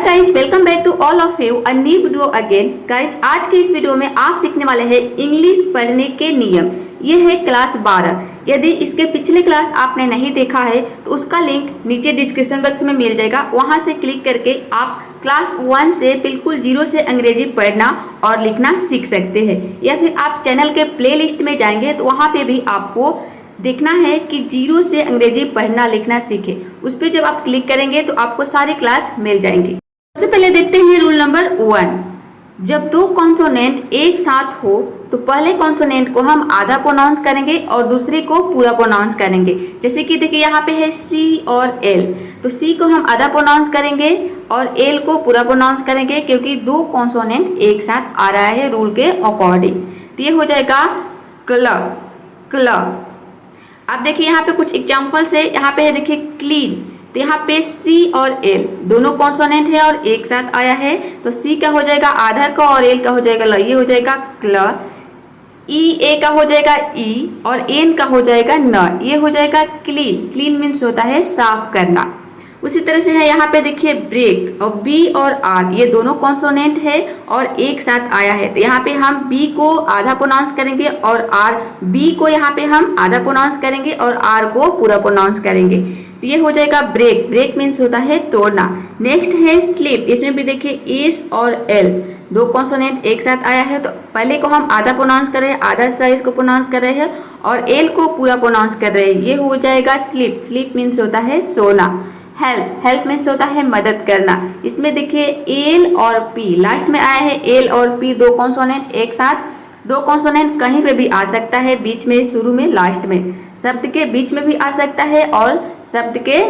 Guys, welcome back to all of you a new video again. Guys, आज के इस video में आप सीखने वाले हैं इंग्लिश पढ़ने के नियम। ये है क्लास 12। यदि इसके पिछले क्लास आपने नहीं देखा है तो उसका लिंक नीचे डिस्क्रिप्शन बॉक्स में मिल जाएगा। वहां से क्लिक करके आप क्लास 1 से बिल्कुल जीरो से अंग्रेजी पढ़ना और लिखना सीख सकते हैं। या फिर आप चैनल के प्ले लिस्ट में जाएंगे तो वहाँ पे भी आपको देखना है कि जीरो से अंग्रेजी पढ़ना लिखना सीखे। उस पर जब आप क्लिक करेंगे तो आपको सारी क्लास मिल जाएंगी। सबसे पहले देखते हैं रूल नंबर 1। जब दो कॉन्सोनेंट एक साथ हो तो पहले कॉन्सोनेंट को हम आधा प्रोनाउंस करेंगे और दूसरे को पूरा प्रोनाउंस करेंगे। जैसे कि देखिए यहाँ पे है सी और एल, तो सी को हम आधा प्रोनाउंस करेंगे और एल को पूरा प्रोनाउंस करेंगे, क्योंकि दो कॉन्सोनेंट एक साथ आ रहा है रूल के अकॉर्डिंग। तो ये हो जाएगा क्लब, क्लब। अब देखिए यहाँ पे कुछ एग्जाम्पल्स है। यहाँ पे है देखिए क्लीन, तो यहाँ पे सी और एल दोनों कॉन्सोनेंट है और एक साथ आया है, तो सी का हो जाएगा आधा का और एल का हो जाएगा ल, ये हो जाएगा क्ल। ई ए का हो जाएगा ई और एन का हो जाएगा न, ये हो जाएगा क्लीन। क्लीन मीन्स होता है साफ करना। उसी तरह से है यहाँ पे देखिए ब्रेक, और बी और आर ये दोनों कॉन्सोनेंट है और एक साथ आया है, तो यहाँ पे हम बी को आधा प्रोनाउंस करेंगे और आर, बी को यहाँ पे हम आधा प्रोनाउंस करेंगे और आर को पूरा प्रोनाउंस करेंगे। तो ये हो जाएगा ब्रेक। ब्रेक मीन्स होता है तोड़ना। नेक्स्ट है स्लिप, इसमें भी देखिए एस और एल दो कॉन्सोनेंट एक साथ आया है, तो पहले को हम आधा प्रोनाउंस कर रहे हैं, आधा सा इसको प्रोनाउंस कर रहे हैं और एल को पूरा प्रोनाउंस कर रहे हैं, ये हो जाएगा स्लिप। स्लिप मीन्स होता है सोना। हेल्प, हेल्प मीन्स होता है मदद करना। इसमें देखिए एल और पी लास्ट में आया है, एल और पी दो कॉन्सोनेंट एक साथ। दो कॉन्सोनेंट कहीं पे भी आ सकता है, बीच में, शुरू में, लास्ट में। शब्द के बीच में भी आ सकता है और शब्द के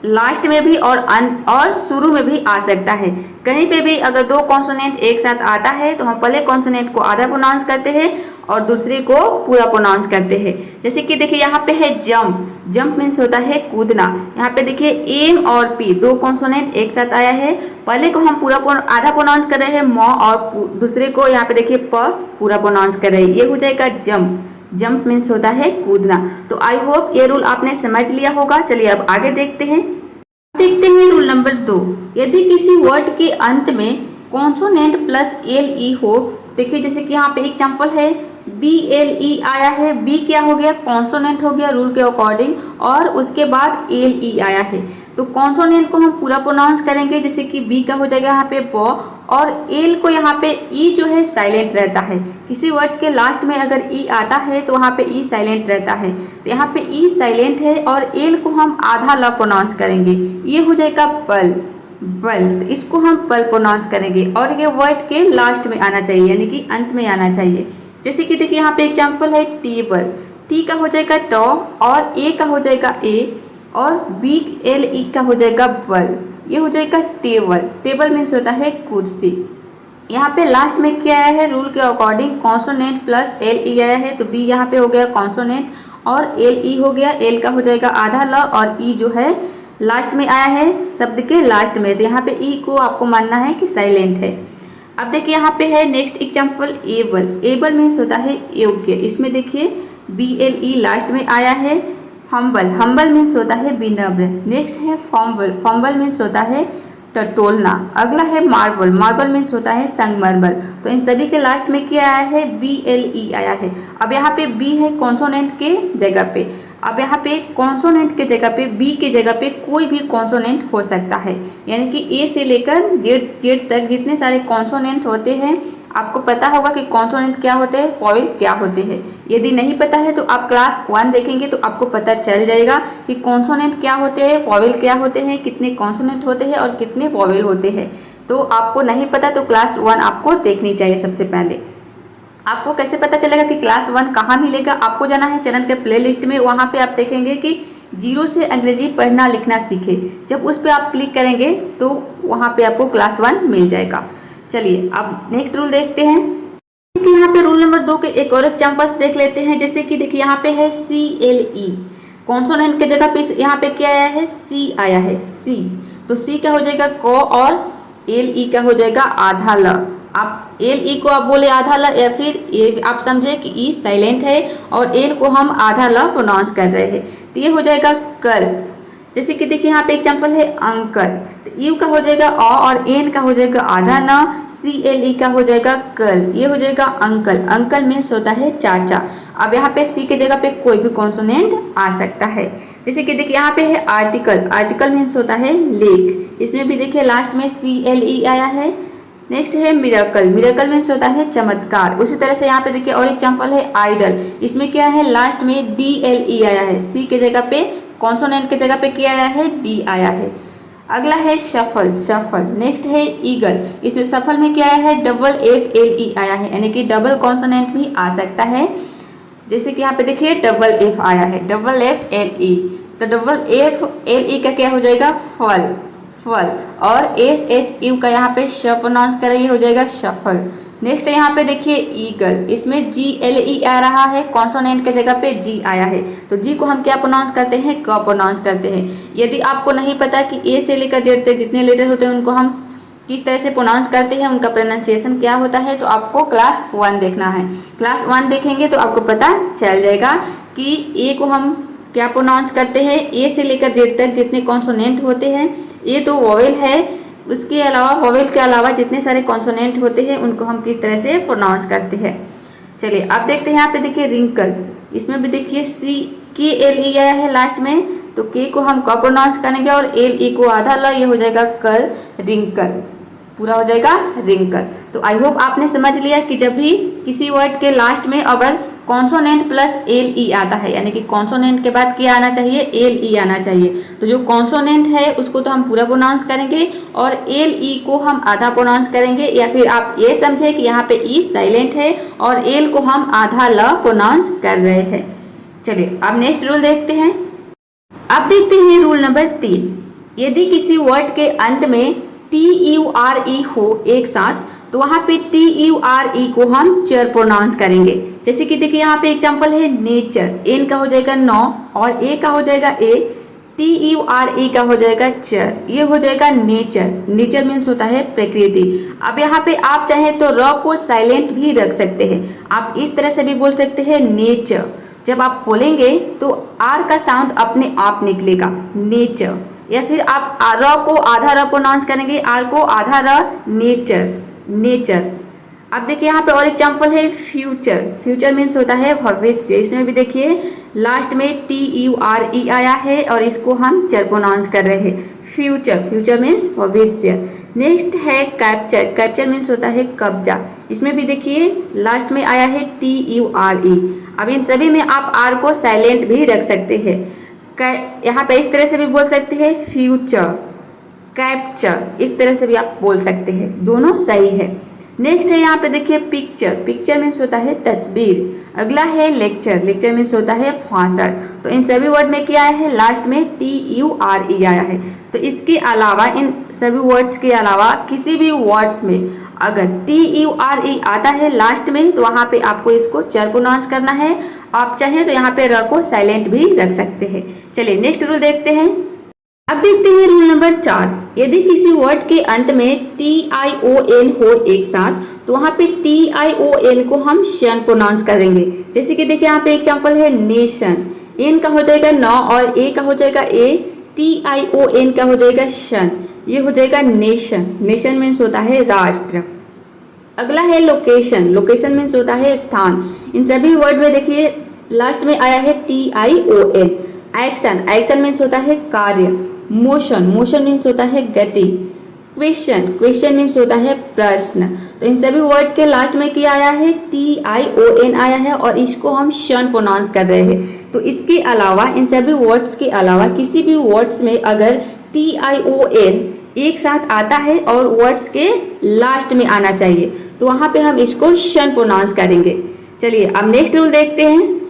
लास्ट में भी और अंत और शुरू में भी आ सकता है। कहीं पे भी अगर दो कॉन्सोनेंट एक साथ आता है तो हम पहले कॉन्सोनेंट को आधा प्रोनाउंस करते हैं और दूसरे को पूरा प्रोनाउंस करते हैं। जैसे कि देखिए यहाँ पे है जंप, जंप मीन्स होता है कूदना। यहाँ पे देखिए एम और पी दो कॉन्सोनेंट एक साथ आया है, पहले को हम पूरा आधा प्रोनाउंस कर रहे हैं म और दूसरे को यहाँ पे देखिए प पूरा प्रोनाउंस कर रहे हैं, ये हो जाएगा जंप। जंप मीन्स होता है कूदना। तो आई होप ये रूल आपने समझ लिया होगा। चलिए अब आगे देखते हैं। देखते हैं रूल नंबर 2। यदि किसी वर्ड के अंत में कॉन्सोनेंट प्लस एल ई हो, देखिए जैसे कि यहाँ पे एग्जांपल है बी एल ई आया है, बी क्या हो गया, कॉन्सोनेंट हो गया रूल के अकॉर्डिंग, और उसके बाद एल ई आया है, तो कॉन्सोनेंट को हम पूरा प्रोनाउंस करेंगे। जैसे कि बी का हो जाएगा यहाँ पे ब, और एल को यहाँ पे ई जो है साइलेंट रहता है। किसी वर्ड के लास्ट में अगर ई आता है तो वहाँ पे ई साइलेंट रहता है, तो यहाँ पे ई साइलेंट है और एल को हम आधा ल प्रोनाउंस करेंगे, ये हो जाएगा पल, बल। तो इसको हम पल प्रोनाउंस करेंगे और ये वर्ड के लास्ट में आना चाहिए, यानी कि अंत में आना चाहिए। जैसे कि देखिए यहाँ पे एग्जाम्पल है टेबल, टी का हो जाएगा ट और ए का हो जाएगा ए और बी एल ई का हो जाएगा बल, ये हो जाएगा टेबल। टेबल मीन्स होता है कुर्सी। यहाँ पे लास्ट में क्या आया है, रूल के according consonant plus L E आया है, तो बी यहाँ पे हो गया कॉन्सोनेंट और एल ई हो गया, एल का हो जाएगा आधा ल और ई जो है लास्ट में आया है शब्द के लास्ट में, तो यहाँ पे ई को आपको मानना है कि साइलेंट है। अब देखिए यहाँ पे है next example able. Able means होता है योग्य, इसमें देखिए बी एल ई लास्ट में आया है। हम्बल, हम्बल मीन्स होता है विनम्र। नेक्स्ट है फॉम्बल, फॉम्बल मीन्स होता है टटोलना। अगला है मार्बल, मार्बल मीन्स होता है संगमरमर। तो इन सभी के लास्ट में क्या आया है, बी एल ई आया है। अब यहाँ पे बी है कॉन्सोनेंट के जगह पे, अब यहाँ पे कॉन्सोनेंट के जगह पे बी के जगह पे कोई भी कॉन्सोनेंट हो सकता है, यानी कि ए से लेकर जेड तक जितने सारे कॉन्सोनेंट होते हैं आपको पता होगा कि कॉन्सोनेंट क्या होते हैं, वॉवेल क्या होते हैं। यदि नहीं पता है तो आप क्लास 1 देखेंगे तो आपको पता चल जाएगा कि कॉन्सोनेंट क्या होते हैं, वॉवेल क्या होते हैं, कितने कॉन्सोनेंट होते हैं और कितने वॉवेल होते हैं। तो आपको नहीं पता तो क्लास 1 आपको देखनी चाहिए। सबसे पहले आपको कैसे पता चलेगा कि क्लास 1 कहाँ मिलेगा, आपको जाना है चैनल के प्ले लिस्ट में, वहाँ पे आप देखेंगे कि जीरो से अंग्रेजी पढ़ना लिखना सीखे। जब उस पर आप क्लिक करेंगे तो वहाँ पे आपको क्लास 1 मिल जाएगा। चलिए अब नेक्स्ट रूल देखते हैं। यहाँ पे रूल नंबर 2 के एक और एग्जाम्पल्स देख लेते हैं। जैसे कि देखिए यहाँ पे है सी एल ई, कॉन्सोनेंट के जगह पे यहाँ पे क्या आया है, सी आया है, सी, तो सी का हो जाएगा क और एल ई का हो जाएगा आधा ल। आप एल ई को आप बोले आधा ल, या फिर आप समझे कि ई साइलेंट है और एल को हम आधा ल प्रोनाउंस कर रहे हैं, तो ये हो जाएगा कल। जैसे कि देखिए यहाँ पे एग्जाम्पल है अंकल, तो यू का हो जाएगा अ और एन का हो जाएगा आधा न, CLE का हो जाएगा कल, ये हो जाएगा अंकल। अंकल मीन्स होता है चाचा। अब यहाँ पे सी के जगह पे कोई भी कॉन्सोनेंट आ सकता है। जैसे कि देखिए यहाँ पे है आर्टिकल, आर्टिकल मीन्स होता है लेक, इसमें भी देखिए लास्ट में CLE आया है। नेक्स्ट है मिरेकल, मिरेकल मीन्स होता है चमत्कार। उसी तरह से यहाँ पे देखिए और एग्जाम्पल है आइडल, इसमें क्या है लास्ट में DLE आया है, सी के जगह पे कॉन्सोनेंट के जगह पे क्या आया है, डी आया है। अगला है शफल, शफल। नेक्स्ट है ईगल, इसमें सफल में क्या आया है, FFLE आया है, यानी कि डबल कॉन्सोनेंट भी आ सकता है। जैसे कि यहाँ पे देखिए FF आया है, FFLE, तो FFLE का क्या हो जाएगा, फल, फल। और SHU का यहाँ पे श प्रोनाउंस करें, ये हो जाएगा शफल। नेक्स्ट यहाँ पे देखिए ईगल, इसमें GLE आ रहा है, कॉन्सोनेंट के जगह पे G आया है, तो G को हम क्या प्रोनाउंस करते हैं, क प्रोनाउंस करते हैं। यदि आपको नहीं पता कि A से लेकर Z तक जितने लेटर होते हैं उनको हम किस तरह से प्रोनाउंस करते हैं, उनका प्रोनाउंसिएशन क्या होता है, तो आपको क्लास 1 देखना है। क्लास 1 देखेंगे तो आपको पता चल जाएगा कि A को हम क्या प्रोनाउंस करते हैं। A से लेकर Z तक जितने कॉन्सोनेंट होते हैं, A तो वोवेल है, उसके अलावा वोवेल के अलावा जितने सारे कॉन्सोनेंट होते हैं उनको हम किस तरह से प्रोनाउंस करते हैं। चलिए अब देखते हैं यहाँ पे देखिए रिंकल, इसमें भी देखिए CKLE आया है लास्ट में, तो के को हम क प्रोनाउंस करेंगे और LE को आधा ल, ये हो जाएगा कल, रिंकल, पूरा हो जाएगा रिंकल। तो आई होप आपने समझ लिया कि जब भी किसी वर्ड के लास्ट में अगर कॉन्सोनेंट प्लस LE आता है, यानी कि कॉन्सोनेंट के बाद क्या आना चाहिए, LE आना चाहिए। तो जो कॉन्सोनेंट है उसको तो हम पूरा प्रोनाउंस करेंगे और LE को हम आधा प्रोनाउंस करेंगे, या फिर आप ये समझे कि यहाँ पे E साइलेंट है और L को हम आधा ल प्रोनाउंस कर रहे हैं। चलिए अब नेक्स्ट रूल देखते हैं। अब देखते हैं रूल नंबर 3। यदि किसी वर्ड के अंत में TURE हो एक साथ, तो वहाँ पे TURE को हम चर प्रोनाउंस करेंगे। जैसे कि देखिए यहाँ पे एग्जांपल है नेचर, एन का हो जाएगा नौ और ए का हो जाएगा ए, TURE का हो जाएगा चर, ये हो जाएगा नेचर। नेचर मीन्स होता है प्रकृति। अब यहाँ पे आप चाहे तो र को साइलेंट भी रख सकते हैं, आप इस तरह से भी बोल सकते हैं नेचर। जब आप बोलेंगे तो आर का साउंड अपने आप निकलेगा, नेचर। या फिर आप र को आधा र प्रोनाउंस करेंगे, आर को आधा र, नेचर, नेचर। अब देखिए यहाँ पे और एग्जांपल है फ्यूचर, फ्यूचर मीन्स होता है भविष्य। इसमें भी देखिए लास्ट में TURE आया है और इसको हम चर प्रोनाउंस कर रहे हैं, फ्यूचर, फ्यूचर मीन्स भविष्य। नेक्स्ट है कैप्चर, कैप्चर मीन्स होता है कब्जा। इसमें भी देखिए लास्ट में आया है TURE। अब इन सभी में आप आर को साइलेंट भी रख सकते हैं, यहाँ पे इस तरह से भी बोल सकते हैं फ्यूचर, कैप्चर, इस तरह से भी आप बोल सकते हैं, दोनों सही है। नेक्स्ट है यहाँ पे देखिए पिक्चर, पिक्चर मीन्स होता है तस्वीर। अगला है लेक्चर, लेक्चर मीन्स होता है भाषण। तो इन सभी वर्ड में क्या आया है, लास्ट में TURE आया है। तो इसके अलावा, इन सभी वर्ड्स के अलावा किसी भी वर्ड्स में अगर TURE आता है लास्ट में, तो वहाँ पे आपको इसको चर प्रोनाउंस करना है। आप चाहें तो यहाँ पे र को साइलेंट भी रख सकते हैं। चलिए नेक्स्ट रूल देखते हैं। अब देखते हैं रूल नंबर 4। यदि किसी वर्ड के अंत में TION हो एक साथ, तो वहाँ पे TION को हम शन प्रोनाउंस करेंगे। जैसे कि देखिए यहाँ पे एग्जांपल है नेशन, एन का हो जाएगा न और ए का हो जाएगा ए, TION का हो जाएगा शन, ये हो जाएगा नेशन। नेशन मीन्स होता है राष्ट्र। अगला है लोकेशन, लोकेशन मीन्स होता है स्थान। इन सभी वर्ड में देखिए लास्ट में आया है TION। एक्शन, एक्शन मीन्स होता है कार्य। मोशन, मोशन मीन्स होता है गति। क्वेश्चन, क्वेश्चन मीन्स होता है प्रश्न। तो इन सभी वर्ड के लास्ट में क्या आया है, TION आया है और इसको हम शन प्रोनाउंस कर रहे हैं। तो इसके अलावा, इन सभी वर्ड्स के अलावा किसी भी वर्ड्स में अगर TION एक साथ आता है और वर्ड्स के लास्ट में आना चाहिए, तो वहां पे हम इसको शन प्रोनाउंस करेंगे। चलिए अब नेक्स्ट रूल देखते हैं।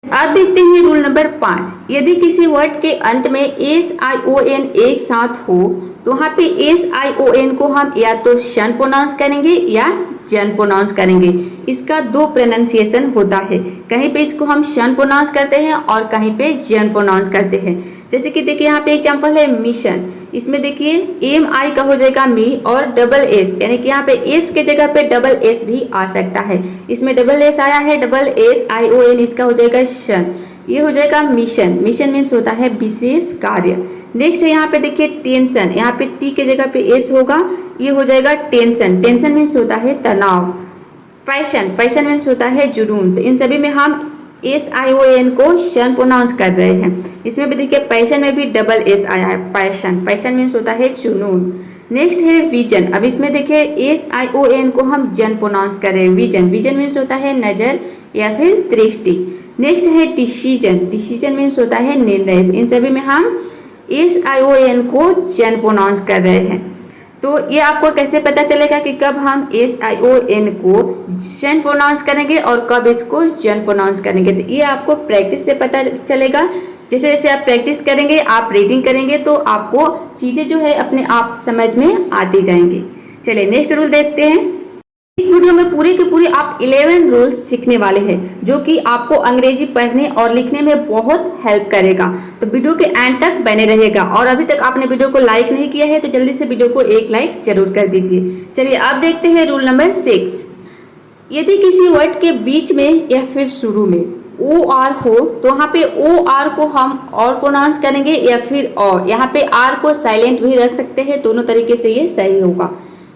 अब देखते हैं रूल नंबर 5। यदि किसी वर्ड के अंत में SION एक साथ हो, तो वहाँ पे SION को हम या तो शन प्रोनाउंस करेंगे या जन प्रोनाउंस करेंगे। इसका दो प्रोनाउंसिएशन होता है, कहीं पे इसको हम शन प्रोनाउंस करते हैं और कहीं पे जन प्रोनाउंस करते हैं। जैसे कि देखिए यहाँ पे एग्जांपल है मिशन, इसमें देखिए MI का हो जाएगा मी और डबल एस, यानी कि यहाँ पे एस के जगह पे डबल एस भी आ सकता है। इसमें डबल एस आया है, डबल SION, इसका हो जाएगा शन। ये हो जाएगा मिशन, मिशन मीन्स होता है विशेष कार्य। नेक्स्ट है यहाँ पे देखिए टेंशन, यहाँ पे टी के जगह पे एस होगा, ये हो जाएगा टेंशन, टेंशन मीन्स होता है तनाव। पैशन, पैशन मीन्स होता है जुनून। तो इन सभी में हम SION को शन प्रोनाउंस कर रहे हैं। इसमें भी देखिए पैशन में भी डबल एस आया है, पैशन, पैशन मीन्स होता है जुनून। नेक्स्ट है विजन, अब इसमें देखिए SION को हम जन प्रोनाउंस कर रहे हैं, विजन, विजन मीन्स होता है नजर या फिर दृष्टि। नेक्स्ट है डिसीजन, डिसीजन मीन्स होता है निर्णय। इन सभी में हम SION को जन प्रोनाउंस कर रहे हैं। तो ये आपको कैसे पता चलेगा कि कब हम SION को जन प्रोनाउंस करेंगे और कब इसको जन प्रोनाउंस करेंगे? तो ये आपको प्रैक्टिस से पता चलेगा। जैसे जैसे आप प्रैक्टिस करेंगे, आप रीडिंग करेंगे, तो आपको चीज़ें जो है अपने आप समझ में आती जाएंगी। चलिए नेक्स्ट रूल देखते हैं। इस वीडियो में पूरे के पूरे आप 11 रूल्स सीखने वाले हैं, जो कि आपको अंग्रेजी पढ़ने और लिखने में बहुत हेल्प करेगा। तो वीडियो के एंड तक बने रहिएगा। और अभी तक आपने वीडियो को लाइक नहीं किया है तो जल्दी से वीडियो को एक लाइक जरूर कर दीजिए। चलिए अब देखते हैं रूल नंबर 6। यदि किसी वर्ड के बीच में या फिर शुरू में OR हो तो वहाँ पे OR को हम और प्रोनाउंस करेंगे या फिर और। यहाँ पे R को साइलेंट भी रख सकते हैं, दोनों तरीके से ये सही होगा।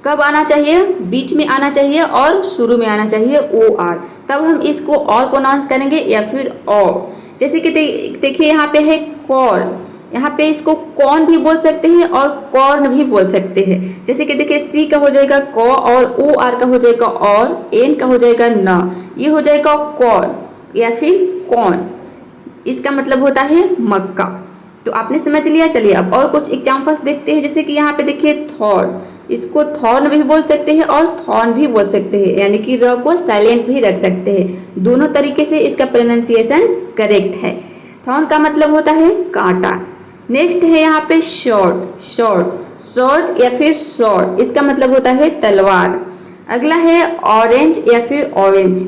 कब आना चाहिए? बीच में आना चाहिए और शुरू में आना चाहिए OR, तब हम इसको और प्रोनाउंस करेंगे या फिर और। जैसे कि देखिए यहाँ पे है कॉर, यहाँ पे इसको कौन भी बोल सकते हैं और कॉर्न भी बोल सकते हैं। जैसे कि देखिए सी का हो जाएगा कॉ और OR का हो जाएगा और, एन का हो जाएगा न, ये हो जाएगा कॉर्न या फिर कॉर्न। इसका मतलब होता है मक्का। तो आपने समझ लिया। चलिए अब और कुछ एग्जाम्पल्स देखते हैं। जैसे कि यहाँ पे देखिए थॉर्न, इसको थॉर्न भी बोल सकते हैं और थॉर्न भी बोल सकते हैं, यानी कि र को साइलेंट भी रख सकते हैं। दोनों तरीके से इसका प्रोनाउंसिएशन करेक्ट है। थॉर्न का मतलब होता है कांटा। नेक्स्ट है यहाँ पे शॉर्ट, शॉर्ट, शॉर्ट या फिर शॉर्ट, इसका मतलब होता है तलवार। अगला है ऑरेंज या फिर ऑरेंज,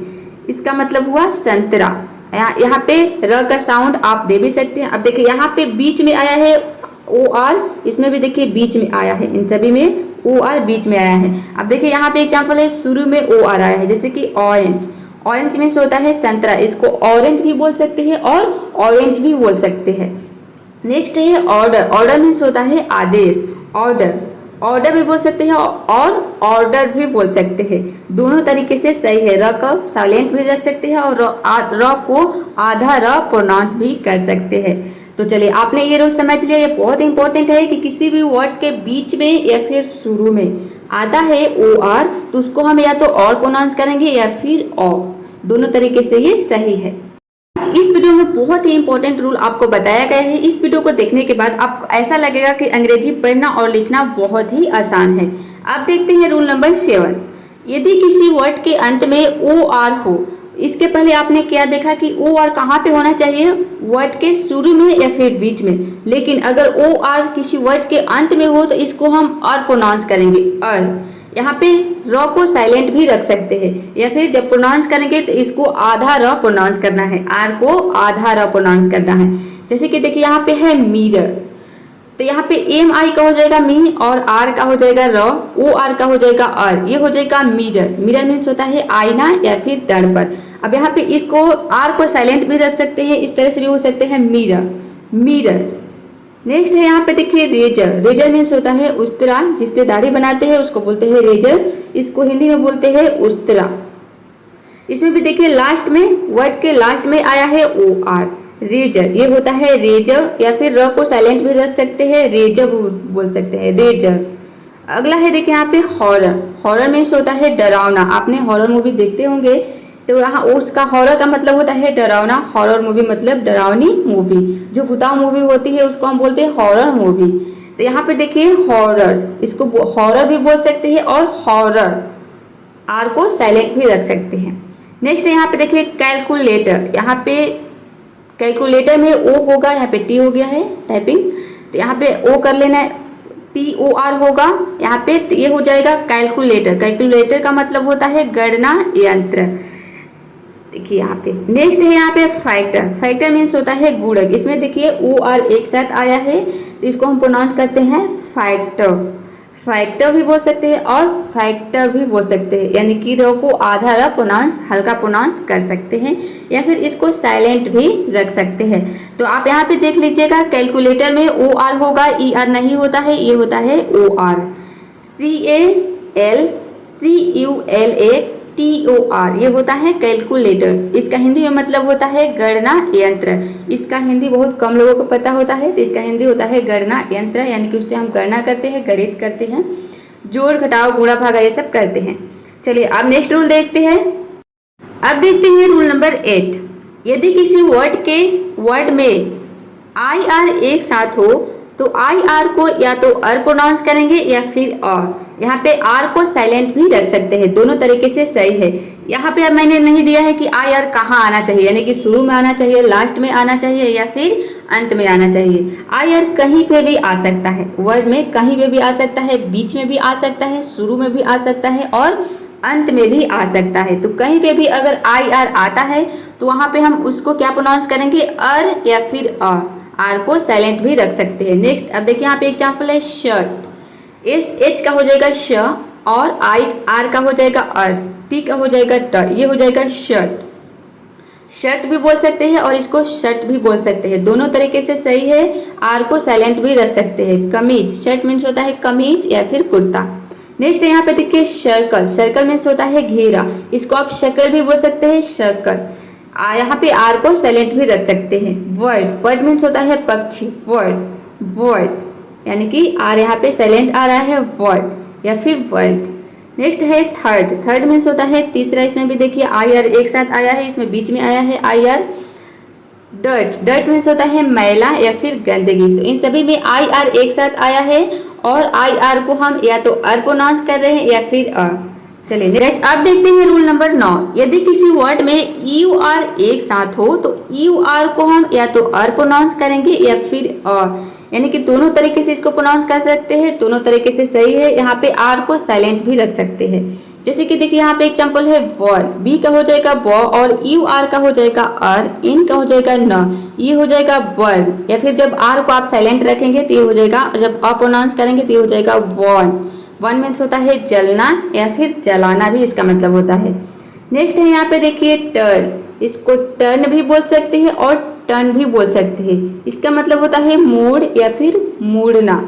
इसका मतलब हुआ संतरा। यहाँ पे र का साउंड आप दे भी सकते हैं। अब देखिए यहाँ पे बीच में आया है OR, इसमें भी देखिए बीच में आया है, इन सभी में OR बीच में आया है। अब देखिए यहाँ पे एग्जांपल है शुरू में OR आया है, जैसे कि ऑरेंज, ऑरेंज मीन्स होता है संतरा, इसको ऑरेंज भी बोल सकते हैं और ऑरेंज भी बोल सकते हैं। नेक्स्ट है ऑर्डर, ऑर्डर मीन्स होता है आदेश, ऑर्डर, ऑर्डर भी बोल सकते हैं और ऑर्डर भी बोल सकते हैं। दोनों तरीके से सही है। र को साइलेंट भी रख सकते हैं और र को आधा र प्रोनाउंस भी कर सकते हैं। तो चलिए आपने ये रूल समझ लिया। ये बहुत इंपॉर्टेंट है कि किसी भी वर्ड के बीच में या फिर शुरू में आता है OR तो उसको हम या तो और प्रोनाउंस करेंगे या फिर और, दोनों तरीके से ये सही है। इस वीडियो में बहुत ही इंपॉर्टेंट रूल आपको बताया गया है। इस वीडियो को देखने के बाद आपको ऐसा लगेगा कि अंग्रेजी पढ़ना और लिखना बहुत ही आसान है। अब देखते हैं रूल नंबर 7। यदि किसी वर्ड के अंत में OR हो, इसके पहले आपने क्या देखा कि OR कहाँ पे होना चाहिए? वर्ड के शुरू में या फिर बीच में। लेकिन अगर OR किसी वर्ड के अंत में हो तो इसको हम और प्रोनाउंस करेंगे, और। यहाँ पे र को साइलेंट भी रख सकते हैं, या फिर जब प्रोनाउंस करेंगे तो इसको आधा र प्रोनाउंस करना है, R को आधा र प्रोनाउंस करना है। जैसे कि देखिए यहाँ पे है मिरर, तो यहाँ पे MI का हो जाएगा मी और R का हो जाएगा र, OR का हो जाएगा R, ये हो जाएगा मिरर। मिरर मीन्स होता है आईना या फिर दर्पण। अब यहाँ पे इसको R को साइलेंट भी रख सकते हैं, इस तरह से भी हो सकते हैं मिरर, मिरर। नेक्स्ट है यहाँ पे देखिए रेजर, रेजर मीन्स होता है उस्तरा, जिससे दाढ़ी बनाते हैं उसको बोलते हैं रेजर, इसको हिंदी में बोलते हैं उस्तरा। इसमें भी देखिए लास्ट में, वर्ड के लास्ट में आया है OR, रेजर, ये होता है रेजर, या फिर र को साइलेंट भी रख सकते हैं, रेजर बोल सकते हैं, रेजर। अगला है देखिए यहाँ पे हॉरर, हॉरर मीन्स होता है डरावना। आपने हॉरर मूवी देखते होंगे तो यहाँ उसका हॉरर का मतलब होता है डरावना, हॉरर मूवी मतलब डरावनी मूवी। जो भूताऊ मूवी होती है उसको हम बोलते हैं हॉरर मूवी। तो यहाँ पे देखिए हॉरर, इसको हॉरर भी बोल सकते हैं और हॉरर, R को साइलेंट भी रख सकते हैं। नेक्स्ट यहाँ पे देखिए कैलकुलेटर, यहाँ पे कैलकुलेटर में O होगा, यहाँ पे T हो गया है टाइपिंग, तो यहाँ पे O कर लेना है, TOR होगा यहाँ पे, ये हो जाएगा कैलकुलेटर। कैलकुलेटर का मतलब होता है गणना यंत्र। देखिए यहाँ पे नेक्स्ट है यहाँ पे फैक्टर, फैक्टर मीन्स होता है गुणक। इसमें देखिए OR एक साथ आया है तो इसको हम प्रोनाउंस करते हैं फैक्टर, फैक्टर भी बोल सकते हैं और फैक्टर भी बोल सकते हैं, यानी कि र को आधा र प्रोनाउंस हल्का प्रोनाउंस कर सकते हैं, या फिर इसको साइलेंट भी रख सकते हैं। तो आप यहाँ पे देख लीजिएगा, कैलकुलेटर में ओ आर होगा, ई आर नहीं होता है, ये होता है ओ आर। CALCULATOR ये होता है कैलकुलेटर। इसका हिंदी में मतलब होता है गणना यंत्र। इसका हिंदी बहुत कम लोगों को पता होता है, तो इसका हिंदी होता है गणना यंत्र, यानी कि उससे हम गणना करते हैं, गणित करते हैं, जोड़ घटाव गुणा भागा ये सब करते हैं। चलिए अब नेक्स्ट रूल देखते हैं। अब देखते हैं रूल नंबर 8। यदि किसी वर्ड में आई आर एक साथ हो तो आई आर को या तो अर प्रोनाउंस करेंगे या फिर अ। यहाँ पे आर को साइलेंट भी रख सकते हैं, दोनों तरीके से सही है। यहाँ पे अब मैंने नहीं दिया है कि आई आर कहाँ आना चाहिए, यानी कि शुरू में आना चाहिए, लास्ट में आना चाहिए या फिर अंत में आना चाहिए। आई आर कहीं पे भी आ सकता है, वर्ड में कहीं पे भी आ सकता है, बीच में भी आ सकता है, शुरू में भी आ सकता है और अंत में भी आ सकता है। तो कहीं पे भी अगर आई आर आता है तो वहाँ पे हम उसको क्या प्रोनाउंस करेंगे, अर या फिर अ। आर को साइलेंट भी रख सकते हैं। नेक्स्ट अब देखिए यहाँ पे एग्जाम्पल है शर्ट। एच का हो जाएगा श और आई आर का हो जाएगा अर, टी का हो जाएगा ट, ये हो जाएगा शर्ट। शर्ट भी बोल सकते हैं और इसको शर्ट भी बोल सकते हैं, दोनों तरीके से सही है। आर को साइलेंट भी रख सकते हैं। कमीज, शर्ट मीन्स होता है कमीज या फिर कुर्ता। नेक्स्ट यहाँ पे देखिए सर्कल। सर्कल मीन्स होता है घेरा, इसको आप शक्ल भी बोल सकते हैं, सर्कल। यहाँ पे आर को साइलेंट भी रख सकते हैं। वर्ड, वर्ड मीन्स होता है पक्षी, वर्ड, वर्ड, यानी कि आर यहाँ पे साइलेंट आ रहा है, वर्ड या फिर वर्ड। नेक्स्ट है थर्ड। थर्ड मीन्स होता है तीसरा। इसमें भी देखिए आई आर एक साथ आया है, इसमें बीच में आया है I R. Dirt, dirt means होता है मैला या फिर गंदगी। तो इन सभी में आई आर एक साथ आया है और आई आर को हम या तो अर प्रोनाउंस कर रहे हैं या फिर अ। चलिए नेक्स्ट अब देखते हैं रूल नंबर 9। यदि किसी वर्ड में यू आर एक साथ हो तो यू आर को हम या तो अर प्रोनाउंस करेंगे या फिर अ, यानी कि दोनों तरीके से इसको प्रोनाउंस कर सकते हैं, दोनों तरीके से सही है। यहाँ पे आर को साइलेंट भी रख सकते हैं। जैसे कि देखिए यहाँ पे एग्जांपल है बॉल, बी का हो जाएगा ब और यू आर का हो जाएगा अर, इन का हो जाएगा न, ये हो जाएगा बर्न। या फिर जब आर को आप साइलेंट रखेंगे तो ये हो जाएगा, जब अ प्रोनाउंस करेंगे तो ये हो जाएगा वन। वन मीन्स होता है जलना या फिर जलाना भी इसका मतलब होता है। नेक्स्ट है यहाँ पे देखिए टर्न। इसको टर्न भी बोल सकते हैं और टर्न भी बोल सकते हैं। इसका मतलब होता है मोड़ या फिर मुड़ना।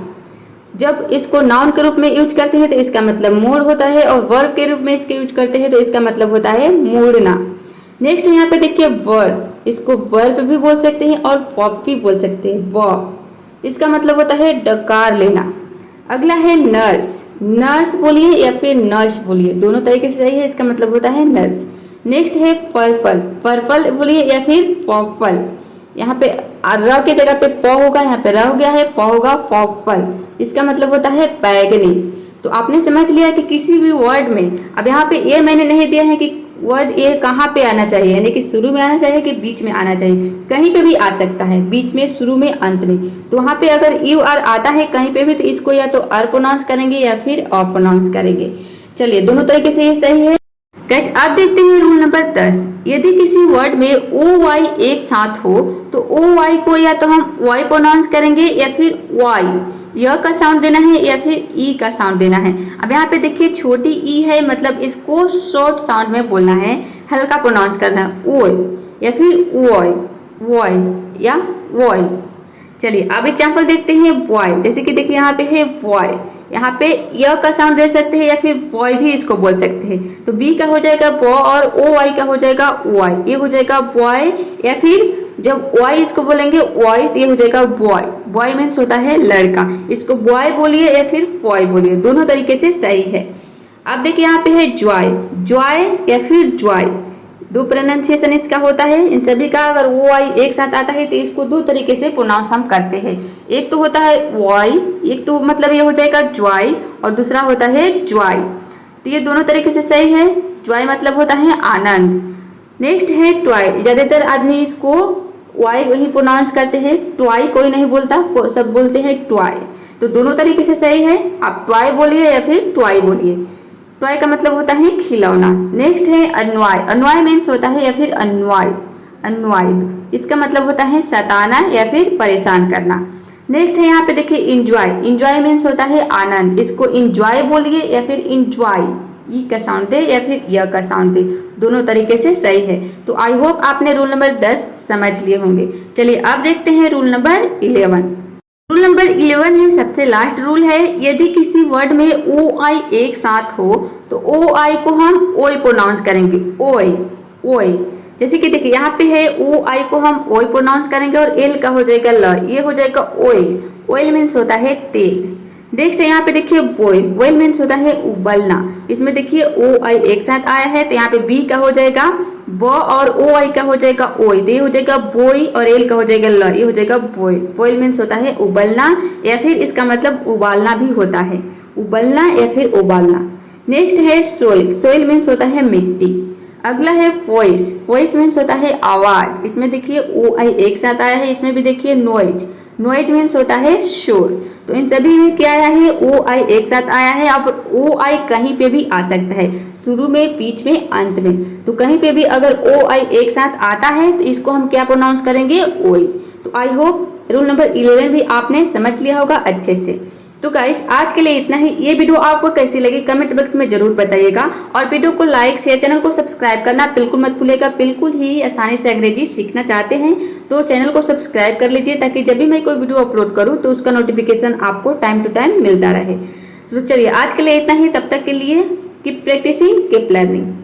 जब इसको नाउन के रूप में यूज करते हैं तो इसका मतलब मोड़ होता है, और वर्ब के रूप में इसके यूज करते हैं तो इसका मतलब होता है मुड़ना। नेक्स्ट यहाँ पे देखिए वर्ब। इसको वर्ब भी बोल सकते हैं और पॉप भी बोल सकते हैं, वॉ। इसका मतलब होता है डकार लेना। अगला है नर्स। नर्स बोलिए या फिर नर्स बोलिए, दोनों तरीके से सही है, इसका मतलब होता है नर्स। नेक्स्ट है पर्पल। पर्पल बोलिए या फिर पर्पल। यहाँ पे र की जगह पे प होगा, यहाँ पे र हो गया है, प होगा पर्पल। इसका मतलब होता है बैगनी। तो आपने समझ लिया कि किसी भी वर्ड में, अब यहाँ पे ये मैंने नहीं दिया है कि वर्ड ये कहाँ पे आना चाहिए, यानी कि शुरू में आना चाहिए कि बीच में आना चाहिए। कहीं पे भी आ सकता है, बीच में, शुरू में, अंत में। तो वहाँ पे अगर यू आर आता है कहीं पे भी तो इसको या तो अर प्रोनाउंस करेंगे या फिर अ प्रोनाउंस करेंगे। चलिए दोनों तरीके से ये सही है। गाइस अब देखते हैं रूल नंबर 10। यदि किसी वर्ड में ओ वाई एक साथ हो तो ओ वाई को या तो हम वाई प्रोनाउंस करेंगे या फिर वाई, य का साउंड देना है या फिर ई का साउंड देना है। अब यहाँ पे देखिए छोटी ई है, मतलब इसको शॉर्ट साउंड में बोलना है, हल्का प्रोनाउंस करना है, ओय या फिर वॉय, वॉय या वॉय। चलिए अब एग्जाम्पल देखते हैं बॉय। जैसे कि देखिए यहाँ पे है बॉय, यहाँ पे य का साउंड दे सकते हैं या फिर बॉय भी इसको बोल सकते हैं। तो बी का हो जाएगा ब और ओ वाई का हो जाएगा वाई, ये हो जाएगा बॉय। या फिर जब वाई इसको बोलेंगे वाई तो ये हो जाएगा बॉय। बॉय मीन्स होता है लड़का, इसको बॉय बोलिए या फिर बॉय बोलिए, दोनों तरीके से सही है। अब देखिए यहाँ पे है जॉय। जॉय या फिर जॉय, दो प्रोनाउंसिएशन इसका होता है। इन सभी का अगर वो वाई एक साथ आता है तो इसको दो तरीके से प्रोनाउंस हम करते हैं। एक तो होता है वाई, एक तो मतलब ये हो जाएगा ज्वाई, और दूसरा होता है ज्वाई। तो ये दोनों तरीके से सही है। ज्वाई मतलब होता है आनंद। नेक्स्ट है ट्वाई। ज्यादातर आदमी इसको वाई वही प्रोनाउंस करते हैं, ट्वाई कोई नहीं बोलता, सब बोलते हैं ट्वाई। तो दोनों तरीके से सही है, आप ट्वाई बोलिए या फिर ट्वाई बोलिए। ट्वाई का मतलब होता है खिलौना। नेक्स्ट है अनवाय। अनवाय मीन्स होता है या फिर अनवाइड, अनवाइड इसका मतलब होता है सताना या फिर परेशान करना। नेक्स्ट है यहाँ पे देखिए इंजॉय। इंजॉय मीन्स होता है आनंद। इसको इंजॉय बोलिए या फिर इंजॉय, ई का साउंड दे या फिर य का साउंड दे, दोनों तरीके से सही है। तो आई होप आपने रूल नंबर 10 समझ लिए होंगे। चलिए अब देखते हैं रूल नंबर 11। रूल नंबर 11 है, सबसे लास्ट रूल है, यदि किसी वर्ड में ओ आई एक साथ हो तो ओ आई को हम ओई प्रोनाउंस करेंगे, ओई ओई। जैसे कि देखिए यहाँ पे है ओ आई को हम ओई प्रोनाउंस करेंगे और एल का हो जाएगा ल, ये हो जाएगा ऑयल। ऑयल मीन्स होता है तेल। नेक्स्ट यहाँ पे देखिए बॉयल। बॉयल मीन्स होता है उबलना। इसमें देखिए ओ आई एक साथ आया है तो यहाँ पे बी का हो जाएगा ब और ओ आई का हो जाएगा ओई, तो ये हो जाएगा बोई और एल का हो जाएगा ल, ये हो जाएगा बॉयल। बॉयल मीन्स होता है उबलना या फिर इसका मतलब उबालना भी होता है, उबलना या फिर उबालना। नेक्स्ट है सोइल। सोइल मीन्स होता है मिट्टी। अगला है वॉइस। वॉइस मीन्स होता है आवाज। इसमें देखिए ओ आई एक साथ आया है, इसमें भी देखिए नॉइज। नॉइज मीन्स होता है शोर। तो इन सभी में क्या आया है, ओ आई एक साथ आया है। अब ओ आई कहीं पे भी आ सकता है, शुरू में, बीच में, अंत में। तो कहीं पे भी अगर ओ आई एक साथ आता है तो इसको हम क्या प्रोनाउंस करेंगे, ओई। तो आई होप रूल नंबर 11 भी आपने समझ लिया होगा अच्छे से। तो गाइस आज के लिए इतना ही। ये वीडियो आपको कैसी लगी कमेंट बॉक्स में जरूर बताइएगा और वीडियो को लाइक शेयर, चैनल को सब्सक्राइब करना बिल्कुल मत भूलिएगा। बिल्कुल ही आसानी से अंग्रेजी सीखना चाहते हैं तो चैनल को सब्सक्राइब कर लीजिए ताकि जब भी मैं कोई वीडियो अपलोड करूँ तो उसका नोटिफिकेशन आपको टाइम टू टाइम मिलता रहे। तो चलिए आज के लिए इतना ही, तब तक के लिए कीप प्रैक्टिसिंग, कीप लर्निंग।